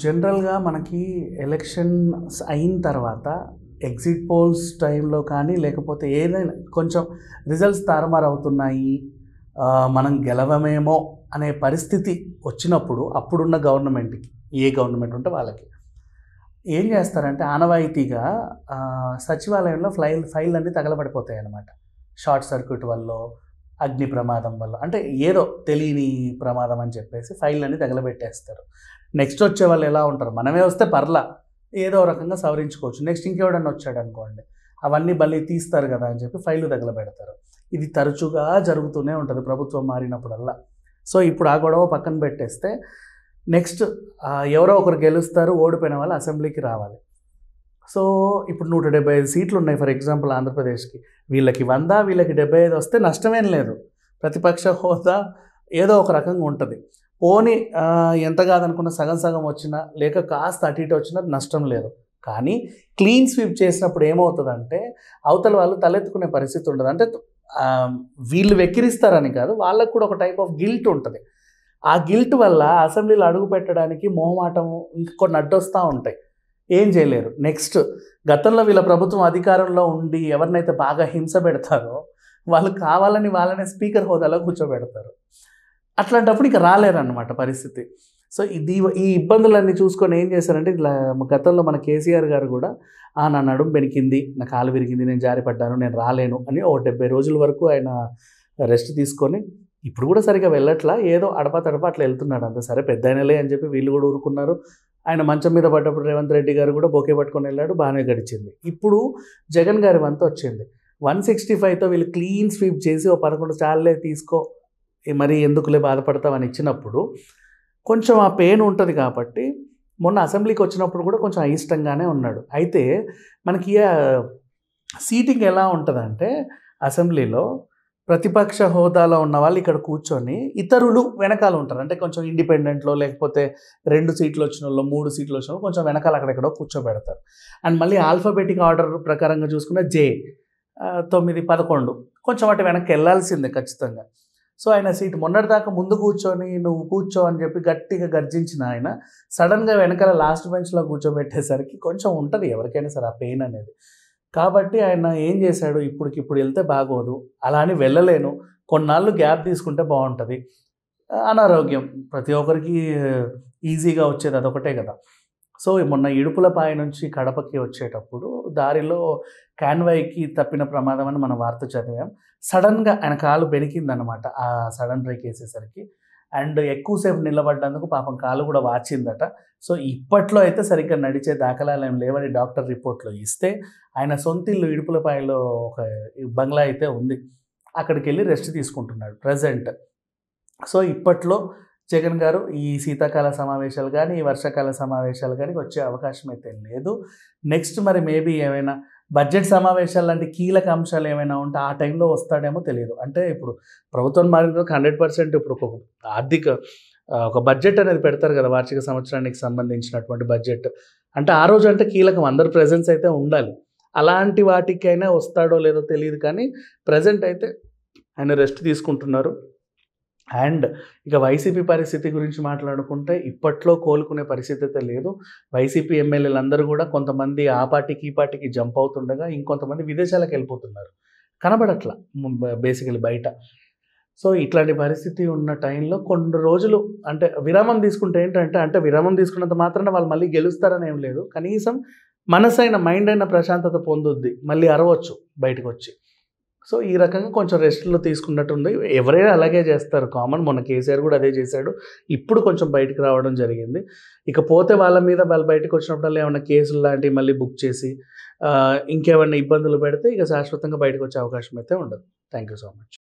జనరల్‌గా మనకి ఎలక్షన్స్ అయిన తర్వాత ఎగ్జిట్ పోల్స్ టైంలో కానీ, లేకపోతే ఏదైనా కొంచెం రిజల్ట్స్ తారుమారవుతున్నాయి. మనం గెలవమేమో అనే పరిస్థితి వచ్చినప్పుడు అప్పుడున్న గవర్నమెంట్‌కి, ఏ గవర్నమెంట్ ఉంటే వాళ్ళకి ఏం చేస్తారంటే ఆనవాయితీగా సచివాలయంలో ఫైళ్ళన్నీ తగలబడిపోతాయన్నమాట. షార్ట్ సర్క్యూట్ వల్లో, అగ్ని ప్రమాదం వల్ల, అంటే ఏదో తెలియని ప్రమాదం అని చెప్పేసి ఫైళ్ళన్నీ తగలబెట్టేస్తారు. నెక్స్ట్ వచ్చే వాళ్ళు ఎలా ఉంటారు, మనమే వస్తే పర్లా ఏదో రకంగా సవరించుకోవచ్చు. నెక్స్ట్ ఇంకెవడన్నా వచ్చాడనుకోండి, అవన్నీ మళ్ళీ తీస్తారు కదా అని చెప్పి ఫైళ్ళు తగలబెడతారు. ఇది తరచుగా జరుగుతూనే ఉంటుంది ప్రభుత్వం మారినప్పుడల్లా. సో ఇప్పుడు ఆ గొడవ పక్కన పెట్టేస్తే నెక్స్ట్ ఎవరో ఒకరు గెలుస్తారు, ఓడిపోయిన వాళ్ళు అసెంబ్లీకి రావాలి. సో ఇప్పుడు 175 సీట్లు ఉన్నాయి ఫర్ ఎగ్జాంపుల్ ఆంధ్రప్రదేశ్కి. వీళ్ళకి 100, వీళ్ళకి 75 వస్తే నష్టమేం లేదు. ప్రతిపక్ష హోదా ఏదో ఒక రకంగా ఉంటుంది. పోనీ ఎంత కాదనుకున్న సగం సగం వచ్చినా, లేక కాస్త అటు ఇటు వచ్చినా నష్టం లేదు. కానీ క్లీన్ స్వీప్ చేసినప్పుడు ఏమవుతుందంటే అవతల వాళ్ళు తలెత్తుకునే పరిస్థితి ఉండదు. అంటే వీళ్ళు వెక్కిరిస్తారని కాదు, వాళ్ళకు కూడా ఒక టైప్ ఆఫ్ గిల్ట్ ఉంటుంది. ఆ గిల్ట్ వల్ల అసెంబ్లీలో అడుగు పెట్టడానికి మొహమాటము ఇంకొన్ని అడ్డొస్తూ ఉంటాయి. ఏం చేయలేరు. నెక్స్ట్ గతంలో వీళ్ళ ప్రభుత్వం అధికారంలో ఉండి ఎవరినైతే బాగా హింస పెడతారో వాళ్ళు కావాలని వాళ్ళనే స్పీకర్ హోదాలో కూర్చోబెడతారు. అట్లాంటప్పుడు ఇక రాలేరన్నమాట పరిస్థితి. సో ఈ ఇబ్బందులన్నీ చూసుకొని ఏం చేశారంటే, ఇట్లా గతంలో మన కేసీఆర్ గారు కూడా నా నడుము బెనికింది, నా కాలు విరిగింది, నేను జారిపడ్డాను, నేను రాలేను అని 70 రోజుల వరకు ఆయన రెస్ట్ తీసుకొని, ఇప్పుడు కూడా సరిగా వెళ్ళట్లా, ఏదో అడపా తడప అట్లా వెళ్తున్నాడు అంతే. సరే పెద్దయినలే అని చెప్పి వీళ్ళు కూడా ఊరుకున్నారు. ఆయన మంచం మీద పడ్డప్పుడు రేవంత్ రెడ్డి గారు కూడా బొకే పట్టుకొని వెళ్ళాడు, బాగానే గడిచింది. ఇప్పుడు జగన్ గారి వంతు వచ్చింది. 165తో వీళ్ళు క్లీన్ స్వీప్ చేసి 11 చాలే తీసుకో, మరి ఎందుకులే బాధపడతామని ఇచ్చినప్పుడు కొంచెం ఆ పెయిన్ ఉంటుంది. కాబట్టి మొన్న అసెంబ్లీకి వచ్చినప్పుడు కూడా కొంచెం అయిష్టంగానే ఉన్నాడు. అయితే మనకి సీటింగ్ ఎలా ఉంటుందంటే అసెంబ్లీలో ప్రతిపక్ష హోదాలో ఉన్న వాళ్ళు ఇక్కడ కూర్చొని, ఇతరులు వెనకాల ఉంటారు. అంటే కొంచెం ఇండిపెండెంట్లో, లేకపోతే 2 సీట్లు వచ్చిన వాళ్ళు, 3 సీట్లు వచ్చిన వాళ్ళు కొంచెం వెనకాల అక్కడెక్కడో కూర్చోబెడతారు. అండ్ మళ్ళీ ఆల్ఫాబెటిక్ ఆర్డర్ ప్రకారంగా చూసుకున్న జే 9, 11 కొంచెం అటు వెనక్కి వెళ్ళాల్సిందే ఖచ్చితంగా. సో ఆయన సీట్ మొన్నటిదాకా ముందు కూర్చొని నువ్వు కూర్చో అని చెప్పి గట్టిగా గర్జించిన ఆయన సడన్గా వెనకాల లాస్ట్ బెంచ్లో కూర్చోబెట్టేసరికి కొంచెం ఉంటుంది ఎవరికైనా సరే ఆ పెయిన్ అనేది. కాబట్టి ఆయన ఏం చేశాడు, ఇప్పటికిప్పుడు వెళ్తే బాగోదు, అలా అని వెళ్ళలేను, కొన్నాళ్ళు గ్యాప్ తీసుకుంటే బాగుంటుంది. అనారోగ్యం ప్రతి ఒక్కరికి ఈజీగా వచ్చేది అదొకటే కదా. సో మొన్న ఇడుపులపాయ నుంచి కడపకి వచ్చేటప్పుడు దారిలో కాన్వాయ్కి తప్పిన ప్రమాదం అని మనం వార్త చదివాం. సడన్గా ఆయన కాలు బెనికిందనమాట ఆ సడన్ బ్రేక్ వేసేసరికి. అండ్ ఎక్కువసేపు నిలబడ్డందుకు పాపం కాలు కూడా వాచిందట. సో ఇప్పట్లో అయితే సరిగ్గా నడిచే దాఖలాలు ఏం లేవని డాక్టర్ రిపోర్ట్లో ఇస్తే, ఆయన సొంతిల్లు ఇడుపులపాయలో ఒక బంగ్లా అయితే ఉంది, అక్కడికి వెళ్ళి రెస్ట్ తీసుకుంటున్నాడు ప్రజెంట్. సో ఇప్పట్లో జగన్ గారు ఈ శీతాకాల సమావేశాలు కానీ, ఈ వర్షాకాల సమావేశాలు కానీ వచ్చే అవకాశం అయితే లేదు. నెక్స్ట్ మరి మేబీ ఏమైనా బడ్జెట్ సమావేశాలు లాంటి కీలక అంశాలు ఏమైనా ఉంటే ఆ టైంలో వస్తాడేమో తెలియదు. అంటే ఇప్పుడు ప్రభుత్వం మారిన 100% ఇప్పుడు ఒక బడ్జెట్ అనేది పెడతారు కదా, వార్షిక సంవత్సరానికి సంబంధించినటువంటి బడ్జెట్. అంటే ఆ రోజు అంటే కీలకం, అందరు ప్రెజెన్స్ అయితే ఉండాలి. అలాంటి వాటికైనా వస్తాడో లేదో తెలియదు. కానీ ప్రజెంట్ అయితే ఆయన రెస్ట్ తీసుకుంటున్నారు. అండ్ ఇక వైసీపీ పరిస్థితి గురించి మాట్లాడుకుంటే ఇప్పట్లో కోలుకునే పరిస్థితి అయితే లేదు. వైసీపీ ఎమ్మెల్యేలు అందరూ కూడా కొంతమంది ఆ పార్టీకి ఈ పార్టీకి జంప్ అవుతుండగా, ఇంకొంతమంది విదేశాలకు వెళ్ళిపోతున్నారు, కనబడట్లా బేసికలీ బయట. సో ఇట్లాంటి పరిస్థితి ఉన్న టైంలో కొన్ని రోజులు అంటే విరామం తీసుకుంటే ఏంటంటే, అంటే విరామం తీసుకున్నంత మాత్రాన వాళ్ళు మళ్ళీ గెలుస్తారని ఏం లేదు, కనీసం మనసైన మైండ్ అయిన ప్రశాంతత పొందుద్ది, మళ్ళీ అరవచ్చు బయటకు వచ్చి. సో ఈ రకంగా కొంచెం రెస్ట్లో తీసుకున్నట్టుంది. ఎవరైనా అలాగే చేస్తారు, కామన్. మొన్న కేసీఆర్ కూడా అదే చేశాడు. ఇప్పుడు కొంచెం బయటకు రావడం జరిగింది. ఇకపోతే వాళ్ళ మీద వాళ్ళు బయటకు వచ్చినప్పుడల్లా ఏమైనా కేసులు లాంటివి మళ్ళీ బుక్ చేసి ఇంకేమైనా ఇబ్బందులు పెడితే ఇక శాశ్వతంగా బయటకు వచ్చే అవకాశం అయితే ఉండదు. Thank you so much.